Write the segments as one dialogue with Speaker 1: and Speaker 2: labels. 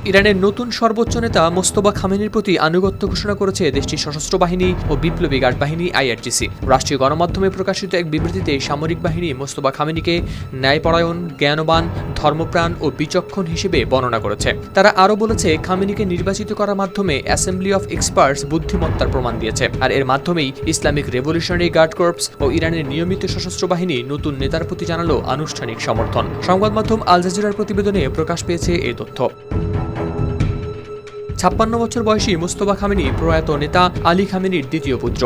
Speaker 1: ইরানের নতুন সর্বোচ্চ নেতা মোস্তফা খামেনির প্রতি আনুগত্য ঘোষণা করেছে দেশটির সশস্ত্র বাহিনী ও বিপ্লবী গার্ড বাহিনী আইআরজিসি। রাষ্ট্রীয় গণমাধ্যমে প্রকাশিত এক বিবৃতিতে সামরিক বাহিনী মোস্তফা খামেনিকে ন্যায়পরায়ণ, জ্ঞানবান, ধর্মপ্রাণ ও বিচক্ষণ হিসেবে বর্ণনা করেছে। তারা আরও বলেছে, খামেনিকে নির্বাচিত করার মাধ্যমে অ্যাসেম্বলি অফ এক্সপার্টস বুদ্ধিমত্তার প্রমাণ দিয়েছে, আর এর মাধ্যমেই ইসলামিক রেভলিউশনারি গার্ড কর্পস ও ইরানের নিয়মিত সশস্ত্র বাহিনী নতুন নেতার প্রতি জানালো আনুষ্ঠানিক সমর্থন। সংবাদ মাধ্যম আল জাজিরার প্রতিবেদনে প্রকাশ পেয়েছে এই তথ্য। ৫৬ বছর বয়সী মোস্তফা খামেনি প্রয়াত নেতা আলী খামেনির দ্বিতীয় পুত্র।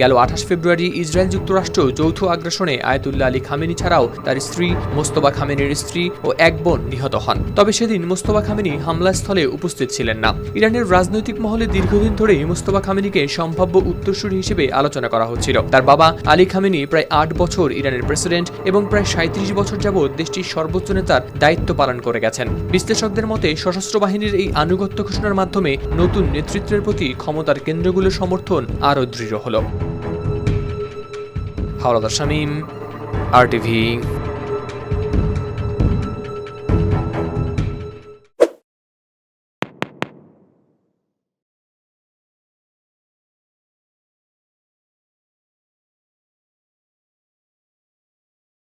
Speaker 1: গেল ২৮ ফেব্রুয়ারি ইসরায়েল যুক্তরাষ্ট্র যৌথ আগ্রাসনে আয়াতুল্লাহ আলী খামেনি ছাড়াও তার স্ত্রী, মোস্তফা খামেনির স্ত্রী ও এক বোন নিহত হন। তবে সেদিন মোস্তফা খামেনি হামলাস্থলে উপস্থিত ছিলেন না। ইরানের রাজনৈতিক মহলে দীর্ঘদিন ধরেই মোস্তফা খামেনিকে সম্ভাব্য উত্তরসূরি হিসেবে আলোচনা করা হচ্ছিল। তার বাবা আলী খামেনি প্রায় ৮ বছর ইরানের প্রেসিডেন্ট এবং প্রায় ৩৭ বছর যাবৎ দেশটির সর্বোচ্চ নেতার দায়িত্ব পালন করে গেছেন। বিশ্লেষকদের মতে, সশস্ত্র বাহিনীর এই আনুগত্য ঘোষণার মাধ্যমে নতুন নেতৃত্বের প্রতি ক্ষমতার কেন্দ্রগুলোর সমর্থন আরও দৃঢ় হল। হাওলাদার শামীম, RTV।